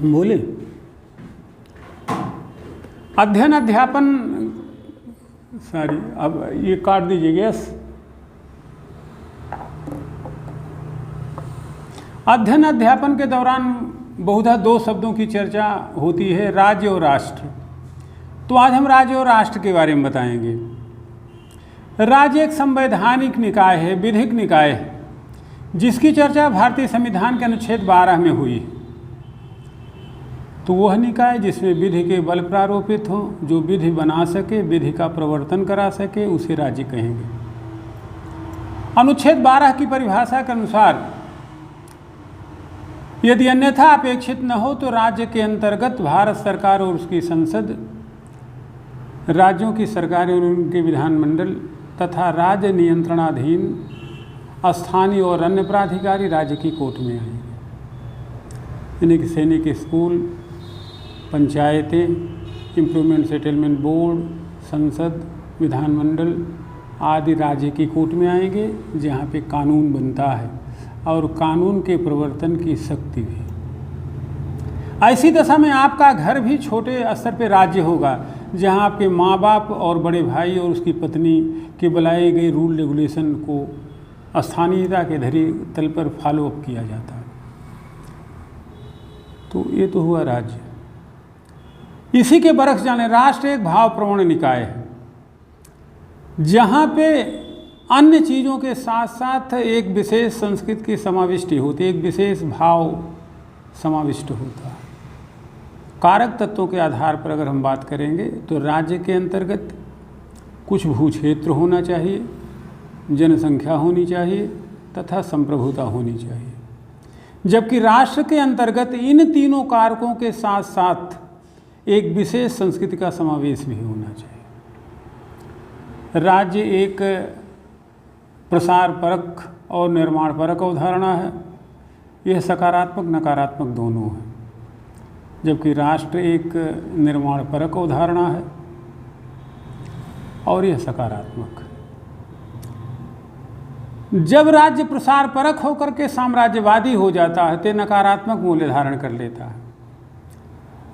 बोले अध्ययन अध्यापन, सॉरी अब ये काट दीजिए यस। अध्ययन अध्यापन के दौरान बहुधा दो शब्दों की चर्चा होती है, राज्य और राष्ट्र। तो आज हम राज्य और राष्ट्र के बारे में बताएंगे। राज्य एक संवैधानिक निकाय है, विधिक निकाय है, जिसकी चर्चा भारतीय संविधान के अनुच्छेद 12 में हुई। तो वह निकाय जिसमें विधि के बल प्रारोपित हों, जो विधि बना सके, विधि का प्रवर्तन करा सके, उसे राज्य कहेंगे। अनुच्छेद 12 की परिभाषा के अनुसार यदि अन्यथा अपेक्षित न हो तो राज्य के अंतर्गत भारत सरकार और उसकी संसद, राज्यों की सरकारें और उनके विधानमंडल तथा राज्य नियंत्रणाधीन स्थानीय और अन्य प्राधिकारी राज्य की कोर्ट में आएंगे। यानी कि सैनिक स्कूल, पंचायतें, इम्प्रूवमेंट सेटलमेंट बोर्ड, संसद, विधानमंडल आदि राज्य की कोर्ट में आएंगे, जहाँ पे कानून बनता है और कानून के प्रवर्तन की शक्ति भी। ऐसी दशा में आपका घर भी छोटे स्तर पे राज्य होगा, जहाँ आपके माँ बाप और बड़े भाई और उसकी पत्नी के बुलाए गए रूल रेगुलेशन को स्थानीयता के धरी तल पर फॉलो अप किया जाता है। तो ये तो हुआ राज्य। इसी के बरक्स जाने राष्ट्र एक भावप्रवण निकाय है, जहाँ पे अन्य चीज़ों के साथ साथ एक विशेष संस्कृति की समाविष्टि होती है, एक विशेष भाव समाविष्ट होता है। कारक तत्वों के आधार पर अगर हम बात करेंगे तो राज्य के अंतर्गत कुछ भूक्षेत्र होना चाहिए, जनसंख्या होनी चाहिए तथा संप्रभुता होनी चाहिए, जबकि राष्ट्र के अंतर्गत इन तीनों कारकों के साथ साथ एक विशेष संस्कृति का समावेश भी होना चाहिए। राज्य एक प्रसार परक और निर्माण परक अवधारणा है। यह सकारात्मक नकारात्मक दोनों है, जबकि राष्ट्र एक निर्माण परक अवधारणा है और यह सकारात्मक। जब राज्य प्रसार परक होकर के साम्राज्यवादी हो जाता है तो नकारात्मक मूल्य धारण कर लेता है,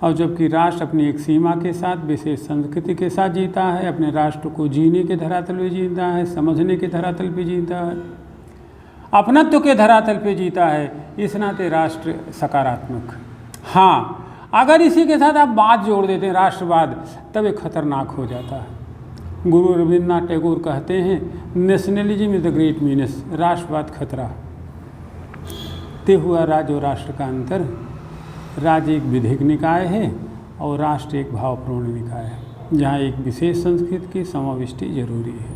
और जबकि राष्ट्र अपनी एक सीमा के साथ विशेष संस्कृति के साथ जीता है, अपने राष्ट्र को जीने के धरातल पे जीता है, समझने के धरातल पे जीता है, अपनत्व के धरातल पे जीता है, इस नाते राष्ट्र सकारात्मक। हाँ, अगर इसी के साथ आप बात जोड़ देते हैं राष्ट्रवाद, तब ये खतरनाक हो जाता है। गुरु रविन्द्रनाथ टैगोर कहते हैं, नेशनलिज्म इज द ग्रेट मीनस, राष्ट्रवाद खतरा। ते हुआ राज्य और राष्ट्र का अंतर। राज्य एक विधिक निकाय है और राष्ट्र एक भावपूर्ण निकाय है, जहाँ एक विशेष संस्कृति की समाविष्टि जरूरी है।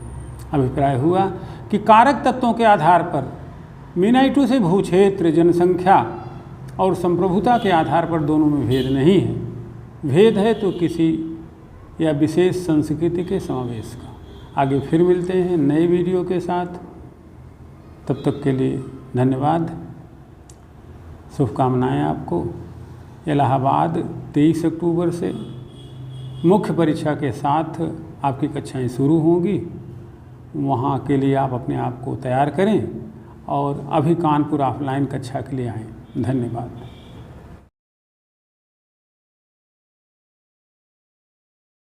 अभिप्राय हुआ कि कारक तत्वों के आधार पर मीनाइटू से भूक्षेत्र, जनसंख्या और संप्रभुता के आधार पर दोनों में भेद नहीं है। भेद है तो किसी या विशेष संस्कृति के समावेश का। आगे फिर मिलते हैं नए वीडियो के साथ, तब तक के लिए धन्यवाद, शुभकामनाएं आपको। इलाहाबाद 23 अक्टूबर से मुख्य परीक्षा के साथ आपकी कक्षाएं शुरू होंगी, वहाँ के लिए आप अपने आप को तैयार करें और अभी कानपुर ऑफलाइन कक्षा के लिए आएँ। धन्यवाद।